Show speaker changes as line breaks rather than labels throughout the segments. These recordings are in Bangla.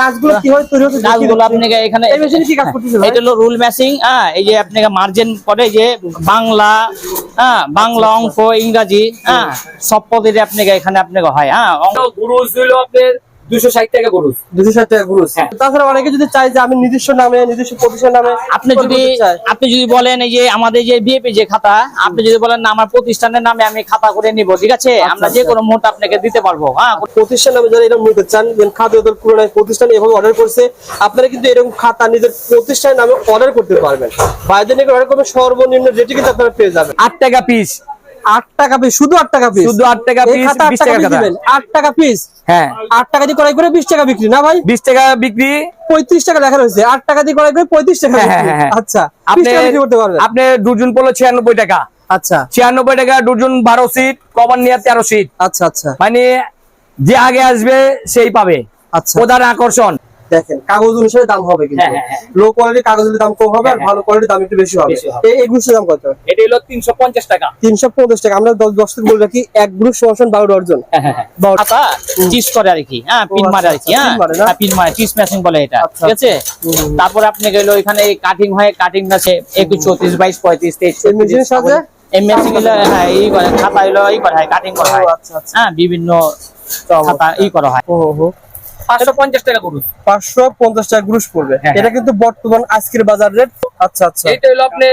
কাজগুলো কিভাবে তৈরি হচ্ছে
কাজগুলো আপনাকে এখানে
এই মেশিনে কি কাজ করতেছে ভাই?
এটা হলো রুল ম্যাচিং। এই যে আপনাকে মার্জিন করে যে বাংলা, বাংলা, অঙ্ক, ইংরাজি, সব পদ্ধতি আপনাকে এখানে আপনাকে হয়।
গুরুজ হলো আপনার 260 টাকা গুরুজ।
260 টাকা গ্রুস। তাছাড়া অনেকে যদি চাই যে আমি নিজস্ব নামে নিজস্ব প্রতিষ্ঠান নামে
আপনি যদি বলেন এই যে আমাদের যে বিএপি যে খাতা, আপনি যদি বলেন না আমার প্রতিষ্ঠানের নামে আমি খাতা করে নিব, ঠিক আছে, আমরা যে কোনো মুহূর্তে আপনাকে দিতে পারবো।
প্রতিষ্ঠান নামে যারা এরকম নিতে চান, খাদ্য পুরোনায় প্রতিষ্ঠান এভাবে অর্ডার করছে, আপনারা কিন্তু এরকম খাতা নিজের প্রতিষ্ঠানের নামে অর্ডার করতে পারবেন। বাইরে থেকে অর্ডার করবে সর্বনিম্ন রেটে কিন্তু আপনারা পেয়ে যাবেন।
8 টাকা পিস।
8 টাকা পিস, শুধু 8 টাকা পিস,
শুধু 8 টাকা পিস, 20 টাকা দিবেন।
8 টাকা পিস,
হ্যাঁ
8 টাকা দিয়ে ক্রয় করে 20 টাকা বিক্রি না ভাই?
20 টাকা বিক্রি,
35 টাকা লেখা রয়েছে। 8 টাকা দিয়ে ক্রয় করে 35 টাকা বিক্রি। আচ্ছা, আপনি বিক্রি করতে পারবেন।
আপনি ডজন পড়লো 96 টাকা।
আচ্ছা,
96 টাকা ডজন, 12 সিট, কভার নিয়ে 13 সিট।
আচ্ছা আচ্ছা,
মানে যে আগে আসবে সেই পাবে।
আচ্ছা,
প্রধান আকর্ষণ
দেখেন কাগজ অনুসারে দাম হবে, কিন্তু লো কোয়ালিটি কাগজের দাম কম হবে, আর ভালো কোয়ালিটির দাম একটু বেশি হবে। এই গ্রুপের দাম কত?
এটা হলো 350 টাকা।
350 টাকা। আমরা 10 থেকে বলে রাখি, এক গ্রুপ সমান 12 ডজন।
খাতা চিজ করে আর কি, পিন মারে আর কি, পিন মারে, চিজ ম্যাচিং বলে এটা, ঠিক আছে। তারপরে আপনি গেলো এখানে কাটিং হয়, কাটিং আছে 21, 34, 22, 35, 23।
মেশিনের সাথে
এই ম্যাচিং গুলো এই করে, খাতা হলো এই করা হয়, কাটিং করা হয়। বিভিন্ন খাতা করা হয়।
550 টাকা গুরুজ।
550 টাকা গ্রুস পড়বে। এটা কিন্তু বর্তমান আজকের বাজার রেট। আচ্ছা আচ্ছা,
এটা হলো আপনি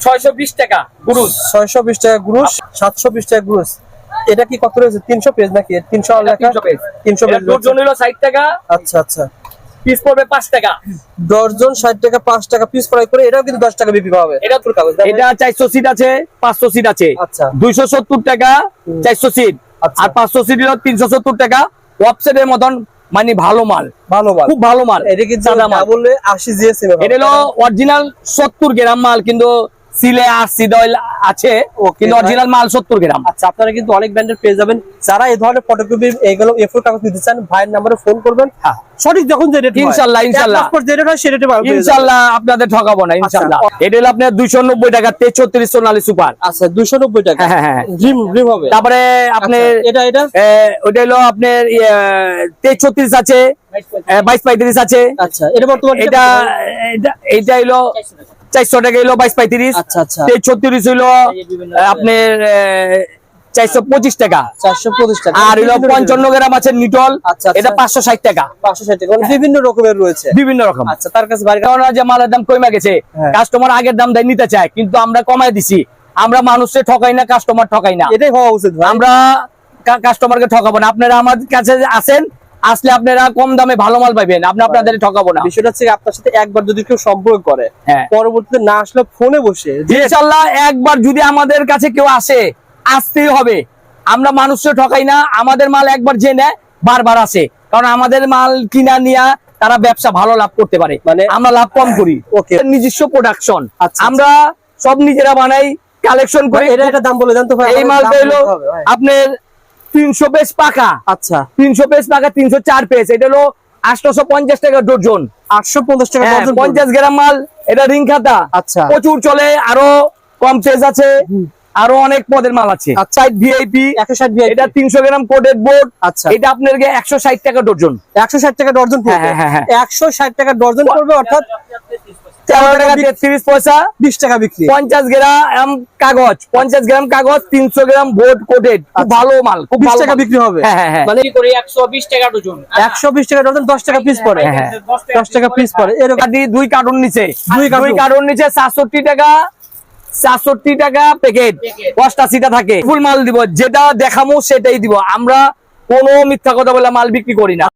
620 টাকা গুরুজ।
620 টাকা গ্রুস, 720 টাকা গ্রুস। এটা কি কত রয়েছে? 300 পেজ নাকি? 300 লেখা, 300 পেজ।
ডজন হলো 60 টাকা।
আচ্ছা আচ্ছা,
পিস পড়বে 5 টাকা।
ডজন 60 টাকা, 5 টাকা পিস ক্রয় করে এটাও কিন্তু 10 টাকা বিক্রি হবে।
এটা তোর কাগজ। এটা 400 সিট আছে, 500 সিট আছে।
আচ্ছা,
270 টাকা 400 সিট, আর 500 সিট হলো 370 টাকা। ওয়েবসাইটের মতন, মানে ভালো মাল,
ভালো মাল,
খুব ভালো মাল।
এটা কিন্তু না বললে 80 জিএসএম।
এটা হলো অরিজিনাল 70 গ্রাম মাল, কিন্তু সিলে 80 দল আছে, কিন্তু অরিজিনাল মাল 70 গ্রাম।
আচ্ছা, আপনারা কিন্তু অনেক ব্র্যান্ডের পেয়ে যাবেন। যারা এই ধরনের ফটোকপি এগুলো A4 কাগজ নিতে চান, ভাইয়ের নম্বরে ফোন করবেন। সঠিক যখন যে রেট,
ইনশাআল্লাহ ইনশাআল্লাহ
যে রেট হয় সেই রেটে পাবেন
ইনশাআল্লাহ, আপনাদের ঠকাবো না ইনশাআল্লাহ। এটা হলো আপনার 290 টাকা 33 সোনালী সুপার।
আচ্ছা, 290 টাকা।
হ্যাঁ,
ড্রিম হবে।
তারপরে আপনি
এটা
ওটা হলো আপনার 33 আছে, 22 35 আছে।
আচ্ছা, এটা বর্তমানে
এটা হলো 400 টাকা, হলো 22 35।
আচ্ছা আচ্ছা,
36 হলো আপনার 425 টাকা।
425 টাকা।
আর হলো 55 গ্রাম আছে নিটল, এটা 560 টাকা।
560 টাকা, বিভিন্ন রকমের রয়েছে,
বিভিন্ন রকম।
আচ্ছা, তার কাছে বাড়ি
কারণ যে মালের দাম কমে গেছে, কাস্টমার আগের দাম দেয় নিতে চায়, কিন্তু আমরা কমায় দিছি। আমরা মানুষকে ঠকাই না, কাস্টমার ঠকাই না,
এটাই হওয়া উচিত।
আমরা কাস্টমারকে ঠকাবো না। আপনারা আমাদের কাছে আসেন, আসলে আপনারা কম দামে ভালো মাল পাবেন, আপনাদের ঠকাবো না।
বিষয়টা হচ্ছে আপনার সাথে একবার যদি কেউ সম্পর্ক করে, পরবর্তীতে না আসলে ফোনে বসে,
ইনশাআল্লাহ একবার যদি আমাদের কাছে কেউ আসে, আসতেই হবে। আমরা মানুষকে ঠকাই না, আমাদের মাল একবার যে নেয় বারবার আসে, কারণ আমাদের মাল কিনা নিয়ে তারা ব্যবসা ভালো লাভ করতে পারে, মানে আমরা লাভ কম করি। নিজস্ব প্রোডাকশন, আমরা সব নিজেরা বানাই, কালেকশন করি।
এটা দাম বলে জানতো ভাই?
এই মালটা হলো আপনার 300 পেজ পাকা।
আচ্ছা,
300 পেজ পাকা, 304 পেজ। এটা হলো 850 টাকা ডজন।
850 টাকা ডজন,
50 গ্রাম মাল। এটা রিং খাতা।
আচ্ছা,
প্রচুর চলে, আরো কম পেজ আছে, আরো অনেক পদের মাল আছে।
আচ্ছা,
ভিআইপি
160 ভিআইপি,
এটা 300 গ্রাম কোটেড বোর্ড।
আচ্ছা,
এটা আপনার 160 টাকা ডজন।
160 টাকা ডজন পড়বে। 160 টাকা ডজন পড়বে, অর্থাৎ
13 টাকা 33 পয়সা,
20 টাকা বিক্রি।
50 গ্রাম কাগজ, 50 গ্রাম কাগজ, 300 গ্রাম বোর্ড কোটেড, খুব ভালো মাল, খুব
20
ভালো
টাকা বিক্রি হবে।
মানে কি করে 120 টাকা ডজন,
120 টাকা ডজন, 10 টাকা পিস পড়ে। 10 টাকা পিস পড়ে। এরকম
2 কার্টুন নিচে, 2 কার্টুন নিচে 67 টাকা, 67 টাকা প্যাকেট, 85টা থাকে। ফুল মাল দিব, যেটা দেখামো সেটাই দিব। আমরা কোনো মিথ্যা কথা বলে মাল বিক্রি করি না।